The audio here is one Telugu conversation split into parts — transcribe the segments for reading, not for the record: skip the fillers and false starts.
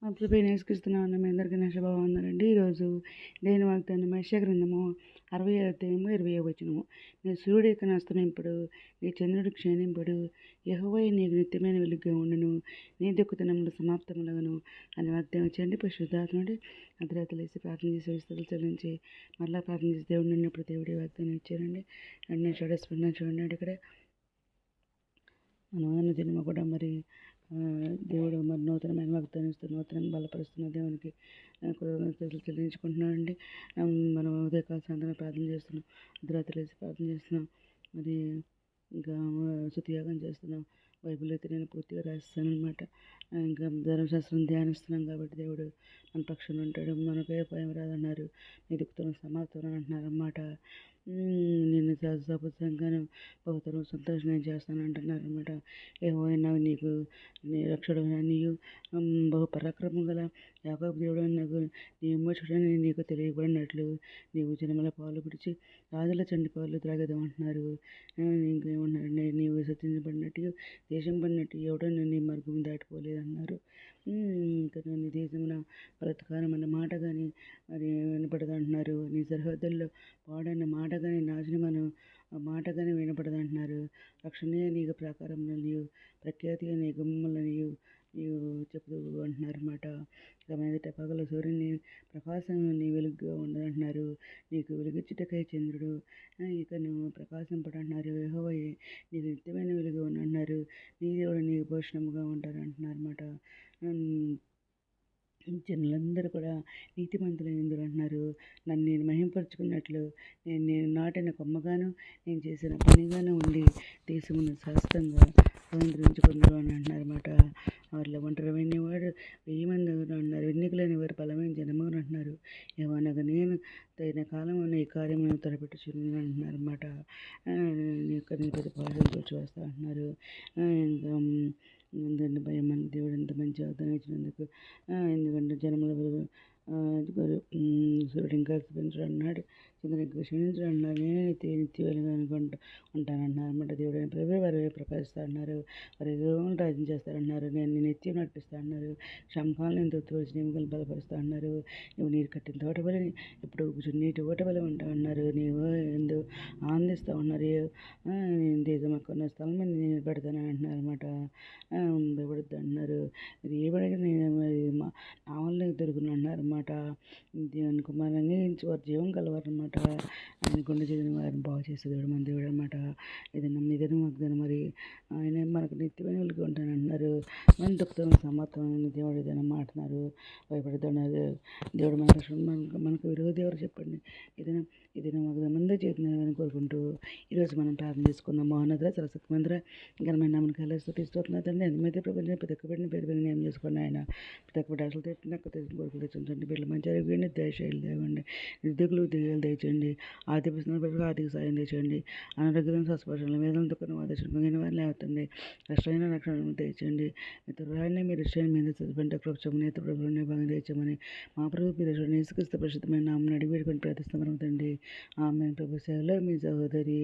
మా ప్రభు నేర్చుకిస్తున్నామన్న మీ అందరికీ నా శుభావం ఉందండి. ఈరోజు దేని వాగ్దానం యెషయా గ్రంథము 60వ అధ్యాయము 20వ వచనము. నీ సూర్యుడు ఇక అస్తమింపడు, నీ చంద్రుడు క్షీణింపడు, యెహోవాయే నీకు నిత్యమైన వెలుగుగా ఉండును, నీ దుఃఖతనములు సమాప్తములగును అని వాగ్దానం ఇచ్చండి. పరిశుద్ధాత్ముడి అర్ధరాత్రి లేసి ప్రార్థన చేసి విస్తలు చెల్లించి మళ్ళీ ప్రార్థన చేసి దేవుడు నిన్నప్పుడు దేవుడి వాగ్దానం ఇచ్చారండి. నేను చూడండి ఇక్కడ మన జన్మ కూడా మరి దేవుడు మరి నూతనమైన వాగ్దానం ఇస్తూ నూతనంగా బలపరుస్తున్న దేవునికి కృతజ్ఞతలు చెల్లించుకుంటున్నామండి. మనం ఉదయకాల సాయంత్రం ప్రార్థన చేస్తున్నాం, అర్ధరాత్రి లేసి ప్రార్థన చేస్తున్నాం, మరి ఇంకా శుతియాగం చేస్తున్నాం. బైబిల్ అయితే నేను పూర్తిగా రాస్తాను అనమాట. ఇంకా ధర్మశాస్త్రం ధ్యానిస్తున్నాం కాబట్టి దేవుడు మన పక్షాన ఉంటాడు. మనకే భయం రాదన్నారు, నీ దుఃఖతోనే సమాప్తం అంటున్నారు అన్నమాట. నేను సపత్సంగాను బహుతరం సంతోషం నేను చేస్తాను అంటున్నారు అనమాట. ఏమైనా నీకు నీ రక్షణ నీవు బహు పరాక్రమం గల యాకోబు దేవుడు నాకు నీ విమోచకుడని నీకు తెలియబడినట్లు నీవు జనముల పాలు పిడిచి రాజుల చండి పాలు త్రాగదామంటున్నారు. ఇంకేమన్నారండి, నీవు సత్యించబడినట్టు దేశం పడినట్టు ఎవడో నీ మార్గం దాటిపోలేదన్నారు. ఇంకా నీ దేశమున బలత్కారం అన్న మాట కానీ మరి వినపడదు అంటున్నారు. నీ సరిహద్దుల్లో పాడన్న మాట కానీ నాశనమను మాట కానీ వినపడదంటున్నారు. రక్షణే నీకు ప్రాకారం నీవు ప్రఖ్యాతిగా నీ గుమ్మలను నీవు చెప్పుతూ అంటున్నారు అన్నమాట. ఇక మీదట పగల సూర్యుని ప్రకాశం నీ వెలుగుగా ఉండదంటున్నారు. నీకు వెలుగిచ్చుటకై చంద్రుడు ఇక నువ్వు ప్రకాశింపడంటున్నారు. యెహోవాయే నీకు నిత్యమైన వెలుగు అంటున్నారు. నీ దేవుడు నీకు పోషణముగా ఉంటారు అంటున్నారు అన్నమాట. జనులందరూ కూడా నీతిమంతులైందురు అంటున్నారు. నన్ను నేను మహింపరుచుకున్నట్లు నేను నాటిన కొమ్మగాను నేను చేసిన పనిగాను ఉండి దేశమును శాస్త్రంగా స్వతంత్రించుకుందరు అని అంటున్నారు అన్నమాట. వారిలో ఒంటరి వాడు 1000 మంది అంటున్నారు. ఎన్నికలేని వారు బలమైన జనము అంటున్నారు. ఏమనగా నేను తగిన కాలమున ఈ కార్యమును తలపెట్టుచున్నాను అంటున్నారు అన్నమాట. నీ పెద్ద భాషలు కూర్చోవస్తా అంటున్నారు. ఇంకా ఎందుకంటే భయం మన దేవుడు ఎంత మంచి వాగ్దానం ఇచ్చినందుకు. ఎందుకంటే జనముల సూర్యుడు ఇంకా పెంచడం అన్నాడు, చంద్రుడు ఇంకా క్షీణించడం అన్నారు. నేనే నిత్య వెలుగు ఉంటానన్నారు అన్నమాట. దేవుడైన ప్రభు వారు ప్రకాశిస్తా అన్నారు. వారి రాజ్యం చేస్తారన్నారు. నేను నిత్యం నడిపిస్తా అన్నారు. శ్రమకాలం నేను తొత్తువచ్చి నియమకాలు బలపరుస్తా అన్నారు. నువ్వు నీరు కట్టిన తోట వల్ల ఇప్పుడు నీటి ఓట వల్ల ఉంటావు అన్నారు. నీవు ఎందు ఆనందిస్తూ ఉన్నారు. దేశం కొన్న స్థలం మీద నేను పెడతానని అంటున్నారు అన్నమాట. భయపడద్దు అంటున్నారు. ఇది ఏబడిగా నేను నా వల్ల దొరుకును అన్నారు అన్నమాట. దేవుని కుమారుని అంగీకరించి వారు జీవం కలవారు అన్నమాట. ఆయన గుండె చేసిన వారిని బాగు చేసే దేవుడు మన దేవుడు అన్నమాట. ఇదైనా వాగ్దానం మరి ఆయన మనకు నిత్యమైన వెలుగు ఉంటానంటున్నారు. మన దుఃఖం సమాప్తమైన దేవుడు ఏదైనా మాట్లాడుతున్నారు. భయపడుతున్నారు. దేవుడు మనకు విరోధి ఎవరు చెప్పండి. ఏదైనా వాగ్దానం ముందే చేస్తున్నారని కోరుకుంటూ ఈరోజు మనం ప్రార్థన చేసుకుందాం. మోహనద్ర సరస్వతి మందిర ఘనమైన నామని కలిస్తూస్తున్నారు తండ్రి. ఎంతమైతే ప్రపంచం ప్రతి ఒక్క బిడ్డని పేరు పేరు నియమం చేసుకోండి. ఆయన ప్రతి ఒక్క డాక్టర్లు తెచ్చిన కోరికలు తెచ్చుంచండి. బిడ్డలు మంచి అరిగిపోయింది దయచేయాలి దేవండి. నిరుద్యోగులు దిగాలు దయచేయండి. ఆర్థిక ప్రశ్నలు ఆర్థిక సాయం తెచ్చండి. అనారోగ్యం స్వస్పర్శనలు వేదన దుఃఖం వాదించిన వారిని అవుతుంది. రక్షణ తెచ్చండి. ఇతరులని మీరు ఇష్టం మీద చదువుకుంటే ప్రపంచం నేత ప్రభుత్వం భాగం తెచ్చమని మా ప్రభు పీరేశ్వరుని యేసుక్రీస్తు పరిశుద్ధమైన నామమున అడిగి వేడుకొని ప్రార్థిస్తున్నాం తండ్రి. ఆమె ప్రభు సేవలో మీ సహోదరి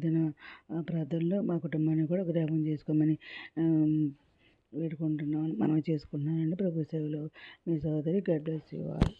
దిన ప్రార్థనలో మా కుటుంబాన్ని కూడా జ్ఞాపకం చేసుకోమని వేడుకుంటున్నాం. మనం చేసుకుంటున్నానండి. ప్రభు సేవలో మీ సహోదరి. God bless you all.